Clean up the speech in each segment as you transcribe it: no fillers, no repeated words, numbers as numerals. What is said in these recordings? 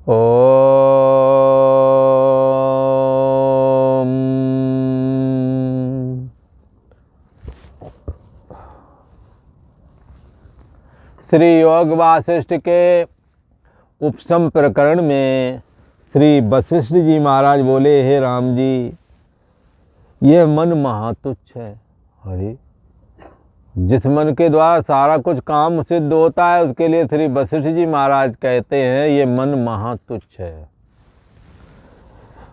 ओम। श्री योग वासिष्ठ के उपसम प्रकरण में श्री वशिष्ठ जी महाराज बोले, हे राम जी, ये मन महातुच्छ है। अरे, जिस मन के द्वारा सारा कुछ काम सिद्ध होता है, उसके लिए श्री वशिष्ठ जी महाराज कहते हैं ये मन महातुच्छ है।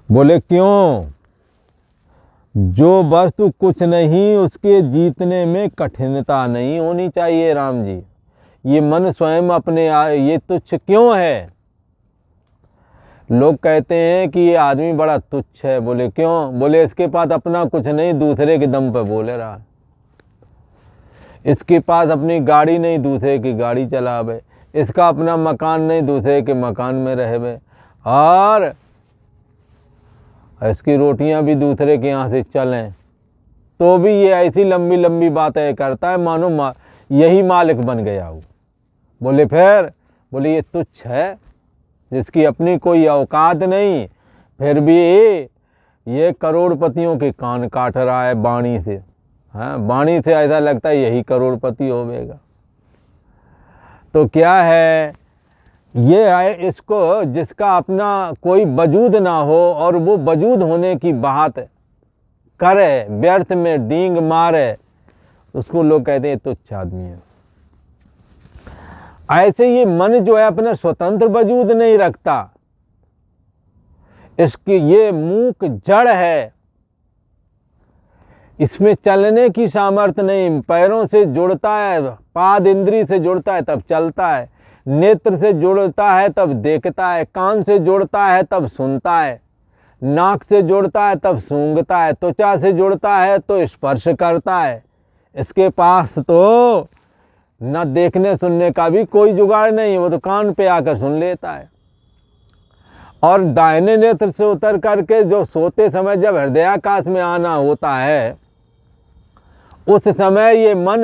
बोले क्यों? जो वस्तु कुछ नहीं, उसके जीतने में कठिनता नहीं होनी चाहिए राम जी। ये मन स्वयं अपने ये तुच्छ क्यों है? लोग कहते हैं कि ये आदमी बड़ा तुच्छ है। बोले क्यों? बोले इसके पास अपना कुछ नहीं, दूसरे के दम पे बोले रहा। इसके पास अपनी गाड़ी नहीं, दूसरे की गाड़ी चलावे। इसका अपना मकान नहीं, दूसरे के मकान में रहवे। और इसकी रोटियां भी दूसरे के यहाँ से चलें, तो भी ये ऐसी लंबी लंबी बातें करता है मानो यही मालिक बन गया हो। बोले फिर? बोले ये तुच्छ है, जिसकी अपनी कोई औकात नहीं, फिर भी ये करोड़पतियों के कान काट रहा है वाणी से। हाँ, वाणी से ऐसा लगता है यही करोड़पति होवेगा। तो क्या है ये है, इसको जिसका अपना कोई वजूद ना हो और वो वजूद होने की बात करे, व्यर्थ में डींग मारे, उसको लोग कहते हैं तुच्छ आदमी है। ऐसे ये मन जो है अपना स्वतंत्र वजूद नहीं रखता। इसकी ये मूक जड़ है, इसमें चलने की सामर्थ्य नहीं। पैरों से जुड़ता है, पाद इंद्री से जुड़ता है तब चलता है, नेत्र से जुड़ता है तब देखता है, कान से जुड़ता है तब सुनता है, नाक से जुड़ता है तब सूंघता है, त्वचा से जुड़ता है तो स्पर्श करता है। इसके पास तो न देखने सुनने का भी कोई जुगाड़ नहीं, वो तो कान पे आकर सुन लेता है। और दाहिने नेत्र से उतर करके जो सोते समय जब हृदयाकाश में आना होता है, उस समय ये मन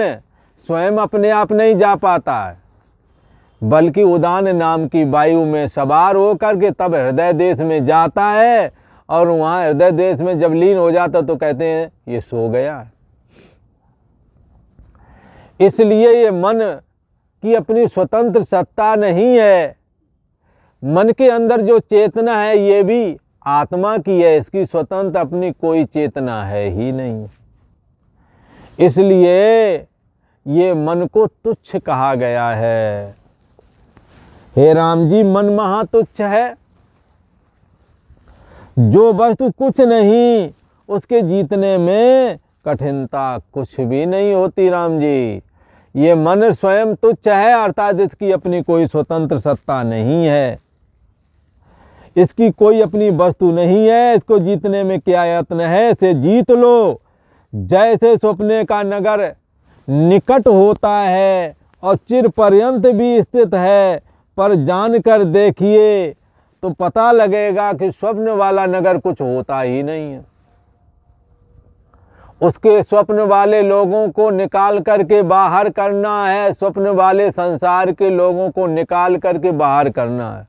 स्वयं अपने आप नहीं जा पाता है, बल्कि उदान नाम की वायु में सवार हो करके तब हृदय देश में जाता है। और वहाँ हृदय देश में जब लीन हो जाता तो कहते हैं ये सो गया है। इसलिए ये मन की अपनी स्वतंत्र सत्ता नहीं है। मन के अंदर जो चेतना है ये भी आत्मा की है, इसकी स्वतंत्र अपनी कोई चेतना है ही नहीं। इसलिए ये मन को तुच्छ कहा गया है। हे राम जी, मन महातुच्छ है। जो वस्तु कुछ नहीं, उसके जीतने में कठिनता कुछ भी नहीं होती राम जी। ये मन स्वयं तुच्छ है, अर्थात इसकी अपनी कोई स्वतंत्र सत्ता नहीं है, इसकी कोई अपनी वस्तु नहीं है। इसको जीतने में क्या यत्न है? इसे जीत लो। जैसे स्वप्ने का नगर निकट होता है और चिर पर्यंत भी स्थित है, पर जान कर देखिए तो पता लगेगा कि स्वप्न वाला नगर कुछ होता ही नहीं है। उसके स्वप्न वाले लोगों को निकाल करके बाहर करना है, स्वप्न वाले संसार के लोगों को निकाल करके बाहर करना है।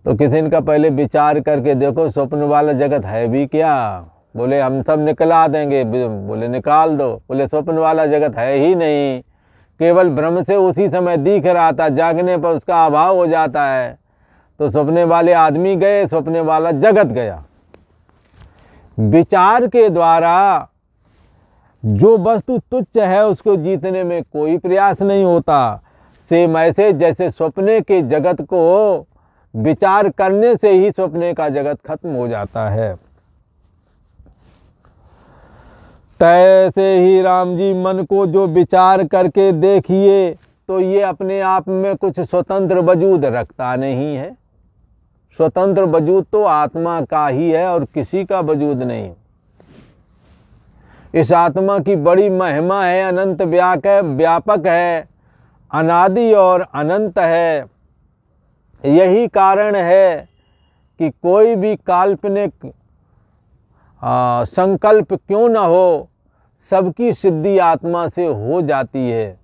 तो किसी इनका पहले विचार करके देखो, स्वप्न वाला जगत है भी क्या? बोले हम सब निकला देंगे। बोले निकाल दो। बोले स्वप्न वाला जगत है ही नहीं, केवल भ्रम से उसी समय दिख रहा था, जागने पर उसका अभाव हो जाता है। तो सपने वाले आदमी गए, सपने वाला जगत गया। विचार के द्वारा जो वस्तु तुच्छ है उसको जीतने में कोई प्रयास नहीं होता। सेम ऐसे जैसे सपने के जगत को विचार करने से ही सपने का जगत खत्म हो जाता है, तैसे ही राम जी मन को जो विचार करके देखिए तो ये अपने आप में कुछ स्वतंत्र वजूद रखता नहीं है। स्वतंत्र वजूद तो आत्मा का ही है और किसी का वजूद नहीं। इस आत्मा की बड़ी महिमा है, अनंत व्यापक है, अनादि और अनंत है। यही कारण है कि कोई भी काल्पनिक संकल्प क्यों न हो, सबकी सिद्धि आत्मा से हो जाती है।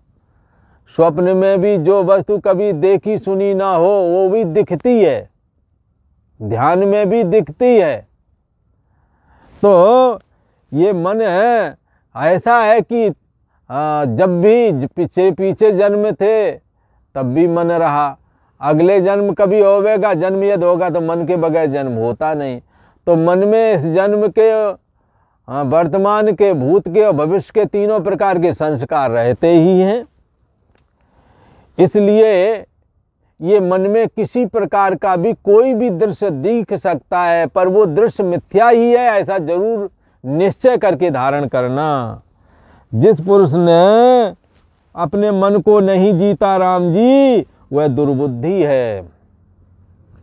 स्वप्न में भी जो वस्तु कभी देखी सुनी ना हो वो भी दिखती है, ध्यान में भी दिखती है। तो ये मन है ऐसा है कि जब भी पीछे जन्म थे तब भी मन रहा, अगले जन्म कभी होवेगा, जन्म यदि होगा तो मन के बगैर जन्म होता नहीं। तो मन में इस जन्म के, वर्तमान के, भूत के और भविष्य के तीनों प्रकार के संस्कार रहते ही हैं। इसलिए ये मन में किसी प्रकार का भी कोई भी दृश्य दिख सकता है, पर वो दृश्य मिथ्या ही है, ऐसा जरूर निश्चय करके धारण करना। जिस पुरुष ने अपने मन को नहीं जीता राम जी, वह दुर्बुद्धि है,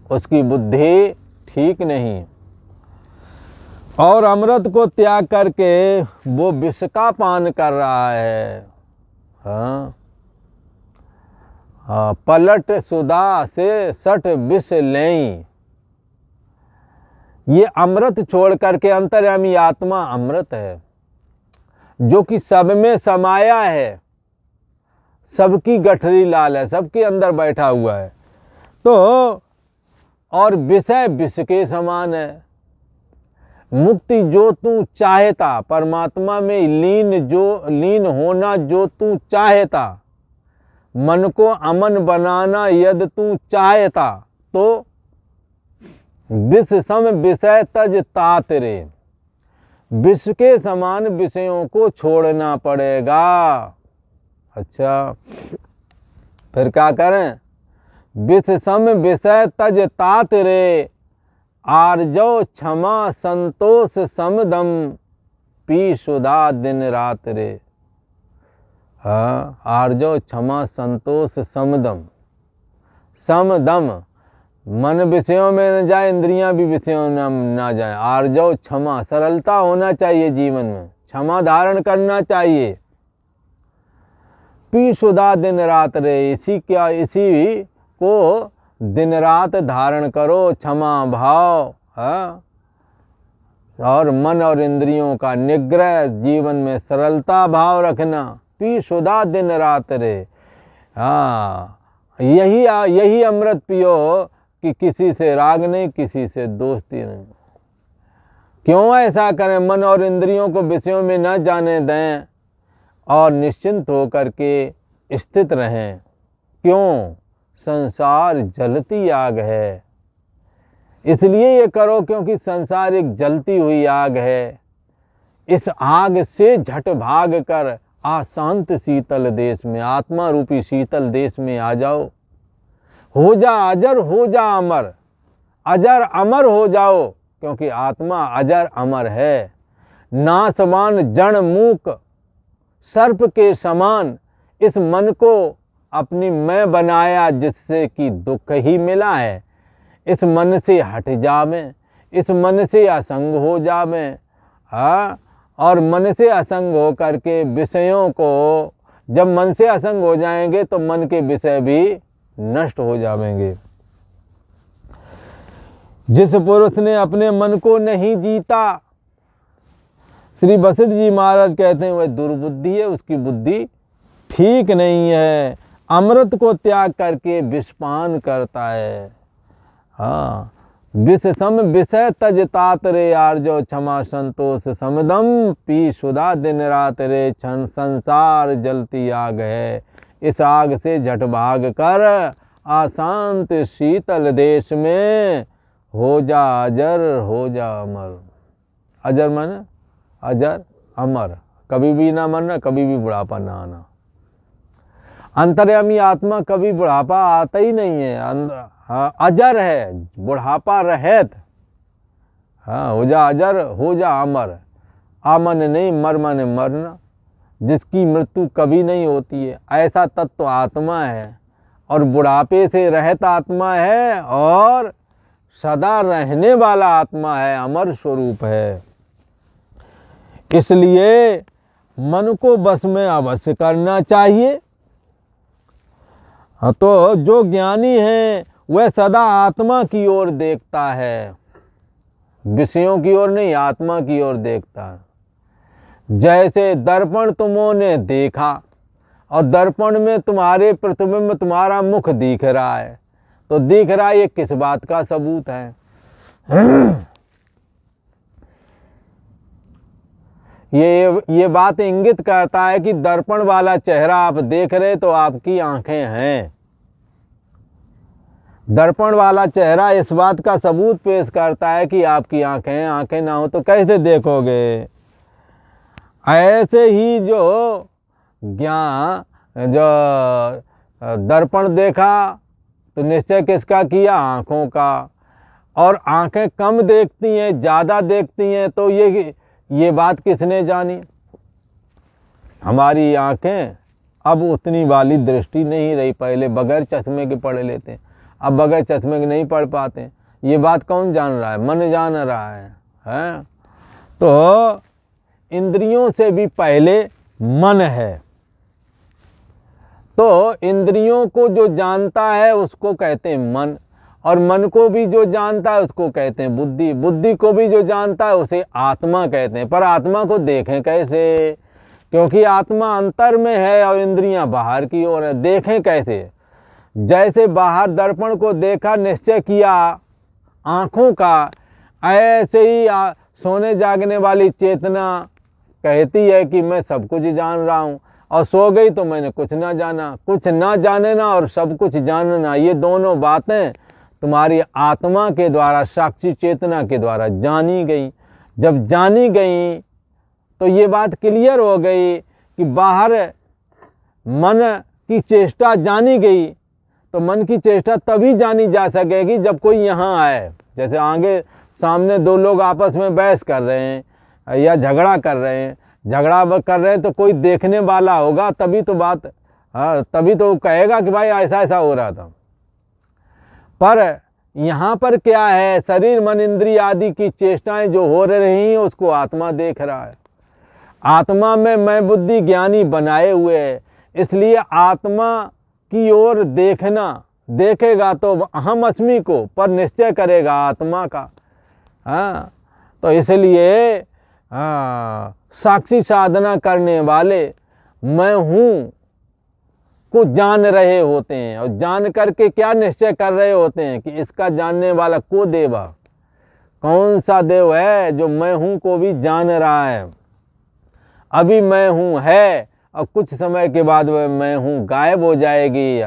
उसकी बुद्धि ठीक नहीं। और अमृत को त्याग करके वो विष का पान कर रहा है। हाँ, पलट सुधा से सठ विष लें। ये अमृत छोड़ करके, अंतर्यामी आत्मा अमृत है जो कि सब में समाया है, सबकी गठरी लाल है, सबके अंदर बैठा हुआ है। तो और विषय विष के समान है। मुक्ति जो तू चाहता, परमात्मा में लीन होना जो तू चाहता, मन को अमन बनाना यदि तू चाहता, तो विष सम विषय तज तात रे, विष के समान विषयों को छोड़ना पड़ेगा। अच्छा, फिर क्या करें? विष सम विषय तज तात रे, आर्जो क्षमा संतोष समदम, पी सुधा दिन रात रे। हाँ, आर्जो क्षमा संतोष समदम, समदम, मन विषयों में न जाए, इंद्रियां भी विषयों में ना जाए। आर्जव क्षमा, सरलता होना चाहिए जीवन में, क्षमा धारण करना चाहिए। पी सुधा दिन रात रे, इसी को दिन रात धारण करो, क्षमा भाव। हाँ, और मन और इंद्रियों का निग्रह, जीवन में सरलता भाव रखना। पी सुधा दिन रात रे। हाँ, यही अमृत पियो कि किसी से राग नहीं, किसी से दोस्ती नहीं। क्यों ऐसा करें? मन और इंद्रियों को विषयों में न जाने दें और निश्चिंत होकर के स्थित रहें। क्यों? संसार जलती आग है, इसलिए ये करो क्योंकि संसार एक जलती हुई आग है। इस आग से झट भाग कर आशांत शीतल देश में, आत्मा रूपी शीतल देश में आ जाओ। हो जा अजर, हो जा अमर, अजर अमर हो जाओ, क्योंकि आत्मा अजर अमर है। नासवान जड़ मूक सर्प के समान इस मन को अपनी मैं बनाया, जिससे कि दुख ही मिला है। इस मन से हट जावे, इस मन से असंग हो जावे। हाँ, और मन से असंग हो करके विषयों को, जब मन से असंग हो जाएंगे तो मन के विषय भी नष्ट हो जाएंगे। जिस पुरुष ने अपने मन को नहीं जीता, श्री वशिष्ठ जी महाराज कहते हैं वह दुर्बुद्धि है, उसकी बुद्धि ठीक नहीं है। अमृत को त्याग करके विषपान करता है। हाँ, विष सम विषय तज तात रे, आर्जो क्षमा संतोष समदम, पी सुधा दिन रात रे, क्षण संसार जलती आग है। इस आग से झट भाग कर आशांत शीतल देश में हो जा अजर, हो जा अमर। अजर माने अजर अमर, कभी भी ना मरना, कभी भी बुढ़ापा ना आना। अंतर्यामी आत्मा कभी बुढ़ापा आता ही नहीं है। हाँ, अजर है, बुढ़ापा रहित। हाँ, हो जा अजर, हो जा अमर। अमन नहीं, मर माने मरना, जिसकी मृत्यु कभी नहीं होती है, ऐसा तत्व आत्मा है। और बुढ़ापे से रहित आत्मा है और सदा रहने वाला आत्मा है, अमर स्वरूप है। इसलिए मन को बस में अवश्य करना चाहिए। तो जो ज्ञानी है वह सदा आत्मा की ओर देखता है, विषयों की ओर नहीं, आत्मा की ओर देखता है। जैसे दर्पण तुमों ने देखा, और दर्पण में तुम्हारे प्रतिबिंब तुम्हारा मुख दिख रहा है, तो दिख रहा है, ये किस बात का सबूत है? ये बात इंगित करता है कि दर्पण वाला चेहरा आप देख रहे तो आपकी आंखें हैं। दर्पण वाला चेहरा इस बात का सबूत पेश करता है कि आपकी आंखें हैं। आंखें ना हो तो कैसे देखोगे? ऐसे ही जो ज्ञान, जो दर्पण देखा तो निश्चय किसका किया? आँखों का। और आँखें कम देखती हैं, ज़्यादा देखती हैं, तो ये बात किसने जानी? हमारी आँखें अब उतनी वाली दृष्टि नहीं रही। पहले बगैर चश्मे के पढ़ लेते हैं, अब बगैर चश्मे के नहीं पढ़ पाते। ये बात कौन जान रहा है? मन जान रहा है, हैं? तो इंद्रियों से भी पहले मन है। तो इंद्रियों को जो जानता है उसको कहते हैं मन, और मन को भी जो जानता है उसको कहते हैं बुद्धि। बुद्धि को भी जो जानता है उसे आत्मा कहते हैं। पर आत्मा को देखें कैसे? क्योंकि आत्मा अंतर में है और इंद्रियां बाहर की ओर है। देखें कैसे? जैसे बाहर दर्पण को देखा, निश्चय किया आँखों का, ऐसे ही सोने जागने वाली चेतना कहती है कि मैं सब कुछ जान रहा हूँ, और सो गई तो मैंने कुछ ना जाना। कुछ ना जानना और सब कुछ जानना, ये दोनों बातें तुम्हारी आत्मा के द्वारा, साक्षी चेतना के द्वारा जानी गई। जब जानी गई तो ये बात क्लियर हो गई कि बाहर मन की चेष्टा जानी गई, तो मन की चेष्टा तभी जानी जा सकेगी जब कोई यहाँ आए। जैसे आगे सामने दो लोग आपस में बहस कर रहे हैं या झगड़ा कर रहे हैं, तो कोई देखने वाला होगा, तभी तो बात, तभी तो कहेगा कि भाई ऐसा ऐसा हो रहा था। पर यहाँ पर क्या है? शरीर मन इंद्रिय आदि की चेष्टाएं जो हो रही हैं उसको आत्मा देख रहा है। आत्मा में मैं बुद्धि ज्ञानी बनाए हुए है, इसलिए आत्मा की ओर देखना, देखेगा तो अहम अस्मि को पर निश्चय करेगा आत्मा का। हाँ, तो इसलिए साक्षी साधना करने वाले मैं हूँ को जान रहे होते हैं, और जान करके क्या निश्चय कर रहे होते हैं कि इसका जानने वाला को देवा, कौन सा देव है जो मैं हूँ को भी जान रहा है। अभी मैं हूँ है, और कुछ समय के बाद वह मैं हूँ गायब हो जाएगी।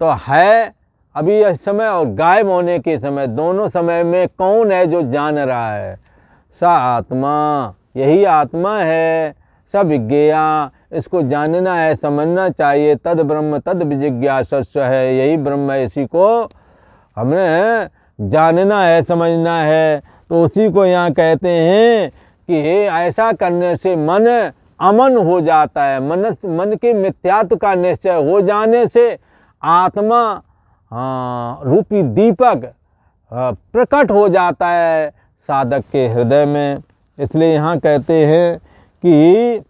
तो है अभी इस समय और गायब होने के समय, दोनों समय में कौन है जो जान रहा है? सा आत्मा, यही आत्मा है। सब विज्ञेया, इसको जानना है, समझना चाहिए। तद ब्रह्म तद विजिज्ञासस्व है, यही ब्रह्म है, इसी को हमने जानना है, समझना है। तो उसी को यहाँ कहते हैं कि ऐसा करने से मन अमन हो जाता है। मन के मिथ्यात्व का निश्चय हो जाने से आत्मा रूपी दीपक प्रकट हो जाता है साधक के हृदय में। इसलिए यहाँ कहते हैं कि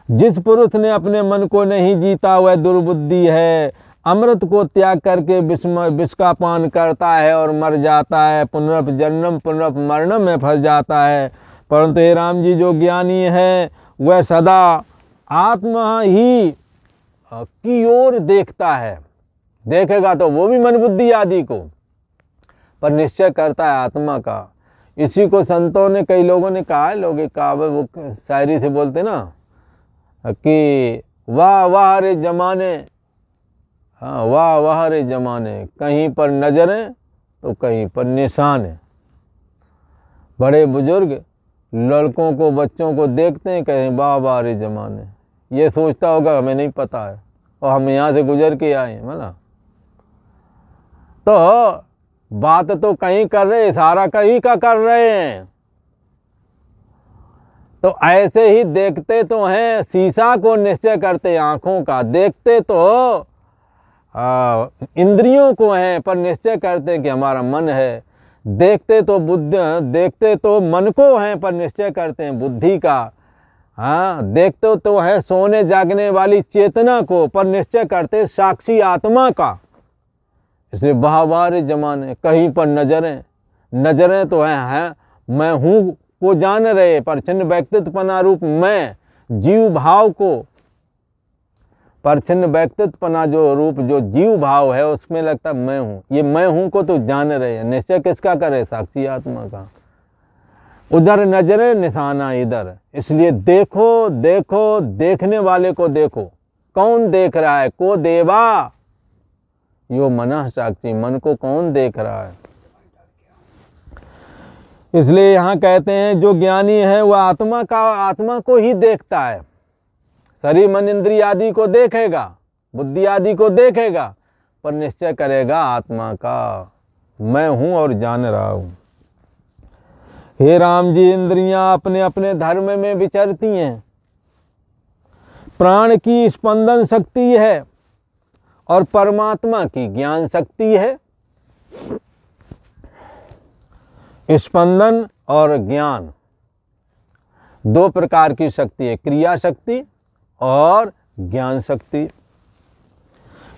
जिस पुरुष ने अपने मन को नहीं जीता वह दुर्बुद्धि है। अमृत को त्याग करके विष का पान करता है और मर जाता है, पुनर्जन्म पुनर्मरण में फंस जाता है। परंतु हे राम जी, जो ज्ञानी है वह सदा आत्मा ही की ओर देखता है। देखेगा तो वो भी मन बुद्धि आदि को, पर निश्चय करता है आत्मा का। इसी को संतों ने, कई लोगों ने कहा है, लोग कहावत वो शायरी से बोलते ना कि वाह वाह रे जमाने, हाँ वाह वाह रे जमाने, कहीं पर नजरें तो कहीं पर निशान है। बड़े बुजुर्ग लड़कों को, बच्चों को देखते हैं, कहें वाह वाह रे जमाने। ये सोचता होगा हमें नहीं पता है और हम यहाँ से गुजर के आए हैं, ना। तो बात तो कहीं कर रहे, इशारा कहीं का कर रहे हैं। तो ऐसे ही देखते तो हैं, शीशा को निश्चय करते आँखों का, देखते तो इंद्रियों को हैं, पर निश्चय करते कि हमारा मन है। देखते तो बुद्धि, देखते तो मन को हैं, पर निश्चय करते हैं बुद्धि का। हाँ, देखते तो है सोने जागने वाली चेतना को, पर निश्चय करते साक्षी आत्मा का। इसलिए बाहर जमाने, कहीं पर नजरें तो हैं मैं हूँ को जान रहे, पर चिन्ह व्यक्तित्व रूप मैं जीव भाव को परछिन्न व्यक्तित्वपना जो रूप जो जीव भाव है उसमें लगता है मैं हूँ। ये मैं हूँ को तो जान रहे हैं, निश्चय किसका करे? साक्षी आत्मा का। उधर नजरे निशाना इधर, इसलिए देखो देखो, देखने वाले को देखो। कौन देख रहा है? को देवा यो मनः साक्षी, मन को कौन देख रहा है? इसलिए यहाँ कहते हैं जो ज्ञानी है वह आत्मा को ही देखता है। शरीर मन इंद्रिय आदि को देखेगा, बुद्धि आदि को देखेगा, पर निश्चय करेगा आत्मा का, मैं हूं और जान रहा हूं। हे राम जी, इंद्रियां अपने अपने धर्म में विचरती हैं। प्राण की स्पंदन शक्ति है और परमात्मा की ज्ञान शक्ति है। स्पंदन और ज्ञान दो प्रकार की शक्ति है, क्रिया शक्ति और ज्ञान शक्ति।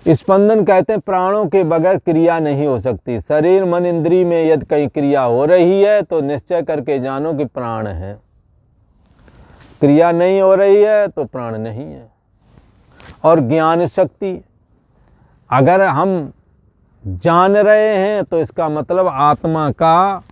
स्पंदन कहते हैं प्राणों के बगैर क्रिया नहीं हो सकती। शरीर मन इंद्रिय में यदि कहीं क्रिया हो रही है तो निश्चय करके जानो कि प्राण है, क्रिया नहीं हो रही है तो प्राण नहीं है। और ज्ञान शक्ति, अगर हम जान रहे हैं तो इसका मतलब आत्मा का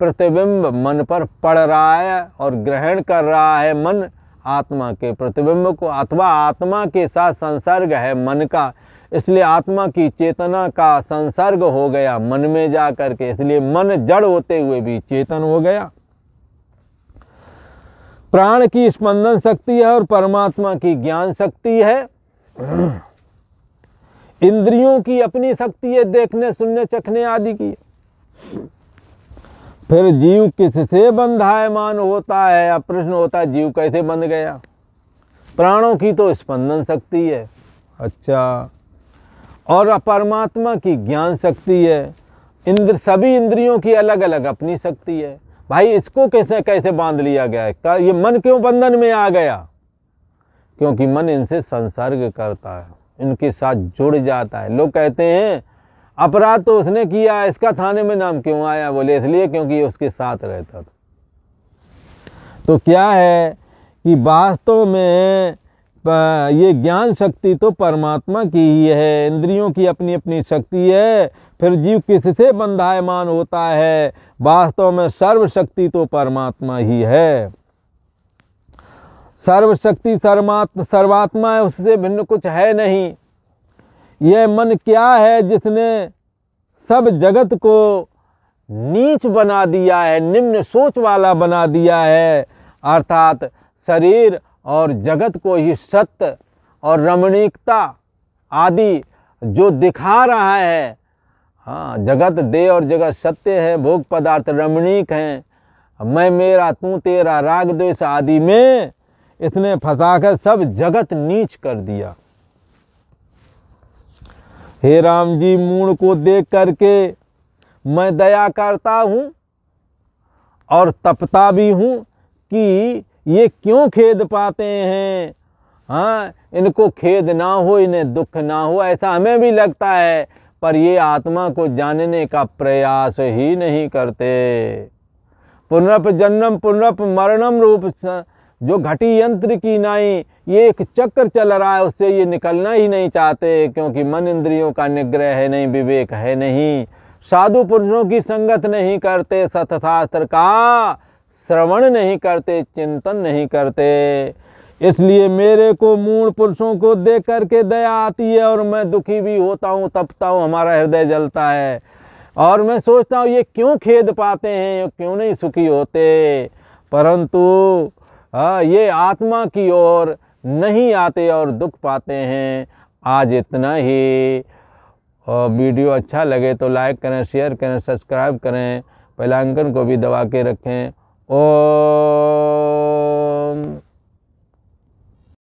प्रतिबिंब मन पर पड़ रहा है और ग्रहण कर रहा है मन आत्मा के प्रतिबिंब को, अथवा आत्मा के साथ संसर्ग है मन का, इसलिए आत्मा की चेतना का संसर्ग हो गया मन में जा करके, इसलिए मन जड़ होते हुए भी चेतन हो गया। प्राण की स्पंदन शक्ति है और परमात्मा की ज्ञान शक्ति है। इंद्रियों की अपनी शक्ति है, देखने सुनने चखने आदि की। फिर जीव किससे बंधायमान होता है? अब प्रश्न होता है जीव कैसे बंध गया? प्राणों की तो स्पंदन शक्ति है, अच्छा, और परमात्मा की ज्ञान शक्ति है। सभी इंद्रियों की अलग अलग अपनी शक्ति है। भाई इसको कैसे बांध लिया गया है? ये मन क्यों बंधन में आ गया? क्योंकि मन इनसे संसर्ग करता है, इनके साथ जुड़ जाता है। लोग कहते हैं अपराध तो उसने किया, इसका थाने में नाम क्यों आया? बोले इसलिए क्योंकि ये उसके साथ रहता था। तो क्या है कि वास्तव में ये ज्ञान शक्ति तो परमात्मा की ही है, इंद्रियों की अपनी अपनी शक्ति है। फिर जीव किससे बंधायमान होता है? वास्तव में सर्वशक्ति तो परमात्मा ही है। सर्वशक्ति सर्वात्मा है, उससे भिन्न कुछ है नहीं। यह मन क्या है जिसने सब जगत को नीच बना दिया है, निम्न सोच वाला बना दिया है, अर्थात शरीर और जगत को ही सत्य और रमणीकता आदि जो दिखा रहा है। हाँ, जगत देह और जगत सत्य है, भोग पदार्थ रमणीक हैं, मैं मेरा तू तेरा राग द्वेष आदि में इसने फंसाकर सब जगत नीच कर दिया। हे राम जी, मूढ़ को देख करके मैं दया करता हूँ और तपता भी हूँ कि ये क्यों खेद पाते हैं। हाँ, इनको खेद ना हो, इन्हें दुख ना हो, ऐसा हमें भी लगता है, पर ये आत्मा को जानने का प्रयास ही नहीं करते। पुनरप जन्म पुनरप मरणम रूप जो घटी यंत्र की नाई ये एक चक्र चल रहा है, उससे ये निकलना ही नहीं चाहते, क्योंकि मन इंद्रियों का निग्रह है नहीं, विवेक है नहीं, साधु पुरुषों की संगत नहीं करते, सतशास्त्र का श्रवण नहीं करते, चिंतन नहीं करते। इसलिए मेरे को मूढ़ पुरुषों को देख करके दया आती है और मैं दुखी भी होता हूँ, तपता हूँ, हमारा हृदय जलता है और मैं सोचता हूँ ये क्यों खेद पाते हैं, क्यों नहीं सुखी होते। परंतु ये आत्मा की ओर नहीं आते और दुख पाते हैं। आज इतना ही। वीडियो अच्छा लगे तो लाइक करें, शेयर करें, सब्सक्राइब करें, बेल आइकन को भी दबा के रखें।